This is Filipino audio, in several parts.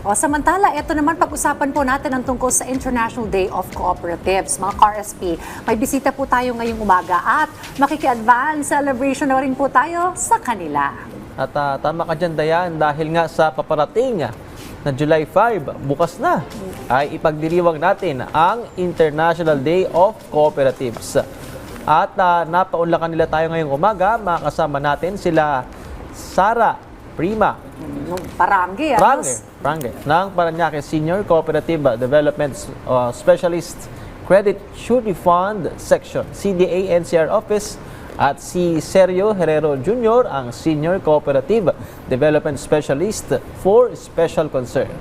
O samantala, ito naman pag-usapan po natin ang tungkol sa International Day of Cooperatives. Mga KRSP, may bisita po tayo ngayong umaga at makiki-advance celebration na rin po tayo sa kanila. At tama ka dyan, Dayan, dahil nga sa paparating na July 5, bukas na, ay ipagdiriwang natin ang International Day of Cooperatives. At napaunlakan nila tayo ngayong umaga, makakasama natin sila Sara Prima. Parangge, Parangge, ng Parañaque Senior Cooperative Development Specialist Credit Surety Fund Section, CDA NCR Office, at si Sergio Herrero Jr., ang Senior Cooperative Development Specialist for Special Concern.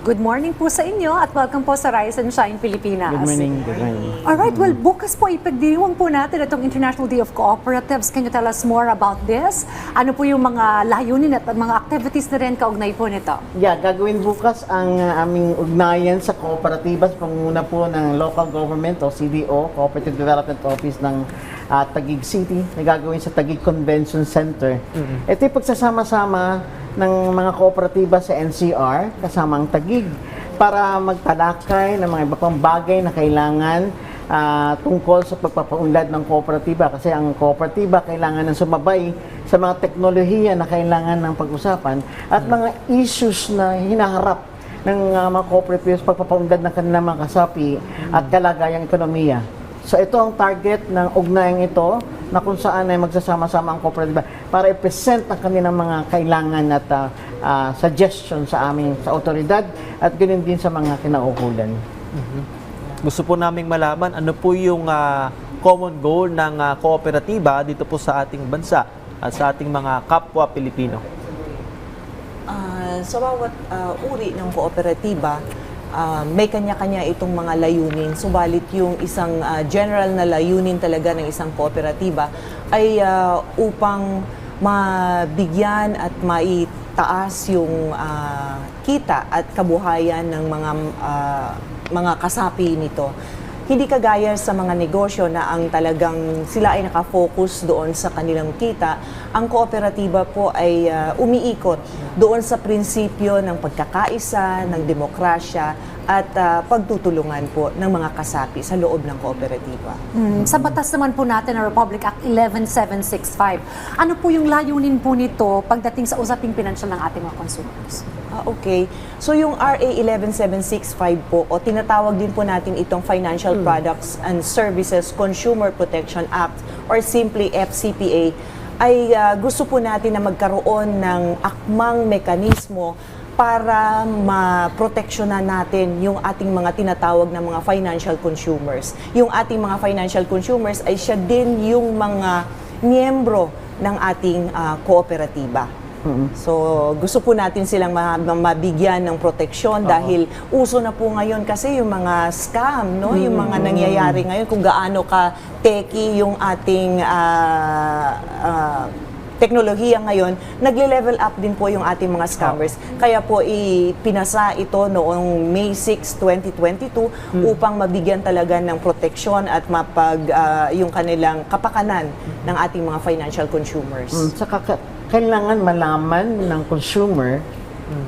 Good morning po sa inyo at welcome po sa Rise and Shine Pilipinas. Good morning. Good morning. Alright, well, bukas po ipagdiriwang po natin itong International Day of Cooperatives. Can you tell us more about this? Ano po yung mga layunin at mga activities na rin kaugnay po nito? Yeah, gagawin bukas ang aming ugnayan sa kooperatibas, panguna po ng local government o CDO, Cooperative Development Office ng Taguig City, na gagawin sa Taguig Convention Center. Ito yung pagsasama-sama ng mga kooperatiba sa NCR, kasama ang Taguig, para magtalakay ng mga iba pang bagay na kailangan tungkol sa pagpapaunlad ng kooperatiba. Kasi ang kooperatiba kailangan ng sumabay sa mga teknolohiya na kailangan ng pag-usapan at mga issues na hinaharap ng mga cooperatives pagpapaunlad ng kanilang mga kasapi at kalagayang ekonomiya. So ito ang target ng ugnayang ito na kung saan ay magsasama-sama ang kooperatiba para i-present ang kanilang mga kailangan at suggestion sa aming sa otoridad at ganoon din sa mga kinaukulan. Gusto po naming malaman ano po yung common goal ng kooperatiba dito po sa ating bansa at sa ating mga kapwa Pilipino. Sa bawat uri ng kooperatiba, may kanya-kanya itong mga layunin. Subalit yung isang general na layunin talaga ng isang kooperatiba ay upang mabigyan at maitaas yung kita at kabuhayan ng mga kasapi nito. Hindi kagaya sa mga negosyo na ang talagang sila ay nakafocus doon sa kanilang kita, ang kooperatiba po ay umiikot doon sa prinsipyo ng pagkakaisa, ng demokrasya, at pagtutulungan po ng mga kasapi sa loob ng kooperatiba. Sa batas naman po natin ng Republic Act 11765, ano po yung layunin po nito pagdating sa usaping pinansyal ng ating mga consumers? Okay. So yung RA 11765 po, o tinatawag din po natin itong Financial Products and Services Consumer Protection Act or simply FCPA, ay gusto po natin na magkaroon ng akmang mekanismo para maproteksyonan natin yung ating mga tinatawag na mga financial consumers. Yung ating mga financial consumers ay siya din yung mga miyembro ng ating kooperatiba. So, gusto po natin silang mabigyan ng proteksyon dahil uso na po ngayon kasi yung mga scam, no? Yung mga nangyayari ngayon, kung gaano ka techy yung ating teknolohiya ngayon, nagle-level up din po yung ating mga scammers. Kaya po ipinasa ito noong May 6, 2022 upang mabigyan talaga ng proteksyon at yung kanilang kapakanan ng ating mga financial consumers. Saka kailangan malaman ng consumer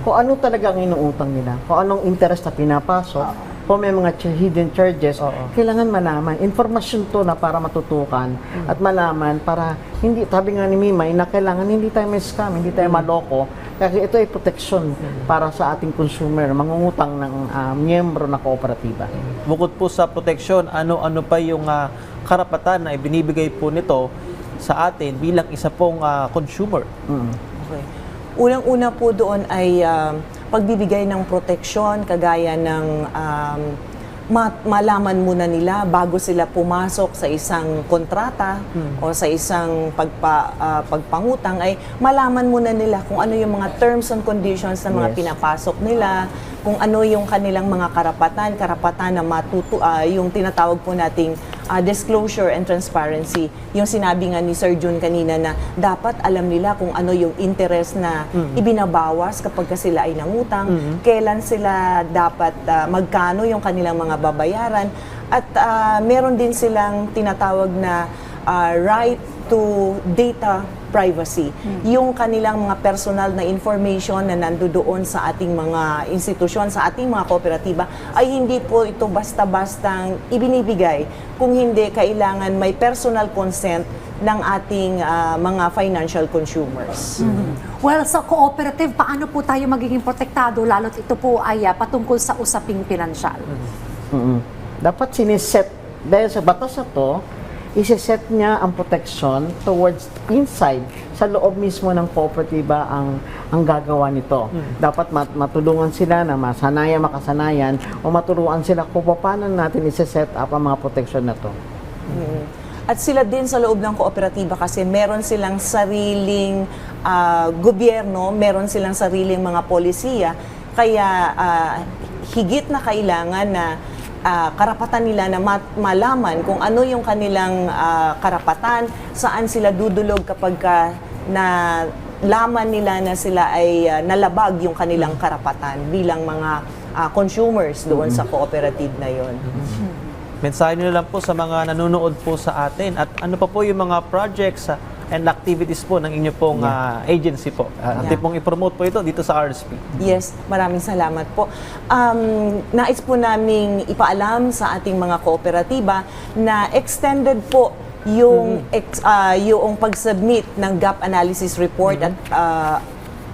kung ano talaga ang inuutang nila, kung anong interest na pinapasok, kung may mga hidden charges, kailangan malaman. Informasyon to na para matutukan at malaman para hindi, sabi nga ni Mimay, na kailangan hindi tayo may scam, hindi tayo maloko. Kasi ito ay proteksyon para sa ating consumer, mangungutang ng miyembro na kooperatiba. Bukod po sa proteksyon, ano pa yung karapatan na ibinibigay po nito sa atin bilang isa pong consumer? Okay. Unang-una po doon ay pagbibigay ng proteksyon, kagaya ng malaman muna nila bago sila pumasok sa isang kontrata o sa isang pagpangutang, ay malaman muna nila kung ano yung mga terms and conditions na mga pinapasok nila, kung ano yung kanilang mga karapatan na yung tinatawag po nating disclosure and transparency. Yung sinabi nga ni Sir Jun kanina na dapat alam nila kung ano yung interest na ibinabawas kapag sila ay nangutang, kailan sila dapat magkano yung kanilang mga babayaran, at meron din silang tinatawag na right to data privacy. Yung kanilang mga personal na information na nandoon sa ating mga institusyon, sa ating mga kooperatiba, ay hindi po ito basta-bastang ibinibigay kung hindi kailangan may personal consent ng ating mga financial consumers. Well, sa cooperative, paano po tayo magiging protektado lalo't ito po ay patungkol sa usaping pinansyal? Dapat siniset, dahil sa batas na to, isiset niya ang protection towards inside, sa loob mismo ng kooperatiba ang gagawa nito. Dapat matulungan sila na makasanayan o maturuan sila kung paano natin isiset up ang mga protection na to. At sila din sa loob ng kooperatiba kasi meron silang sariling gobyerno, meron silang sariling mga polisiya, kaya higit na kailangan na karapatan nila na malaman kung ano yung kanilang karapatan, saan sila dudulog kapag na laman nila na sila ay nalabag yung kanilang karapatan bilang mga consumers doon sa cooperative na yon. Mensahe nyo lang po sa mga nanonood po sa atin at ano pa po yung mga projects and activities po ng inyo pong agency po. Atin pong i-promote po ito dito sa RSP. Yes, maraming salamat po. Nais po naming ipaalam sa ating mga kooperatiba na extended po yung yung pag-submit ng gap analysis report at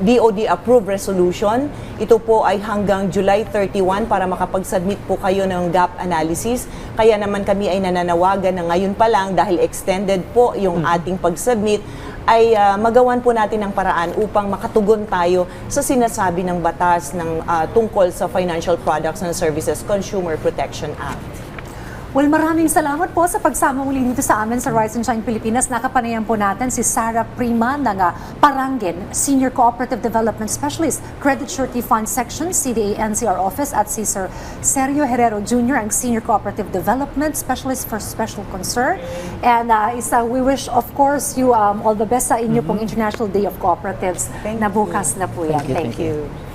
DOD approved resolution. Ito po ay hanggang July 31 para makapag-submit po kayo ng gap analysis. Kaya naman kami ay nananawagan na ngayon pa lang dahil extended po yung ating pag-submit ay magawan po natin ng paraan upang makatugon tayo sa sinasabi ng batas ng tungkol sa Financial Products and Services Consumer Protection Act. Well, maraming salamat po sa pagsama muli dito sa amin sa Rise and Shine Pilipinas. Nakapanayan po natin si Sarah Prima ng Paranggen, Senior Cooperative Development Specialist, Credit Surety Fund Section, CDA NCR Office, at si Sir Sergio Herrero Jr., ang Senior Cooperative Development Specialist for Special Concern. And we wish, of course, you all the best sa inyo pong International Day of Cooperatives na bukas na po yan. Thank you. Thank you.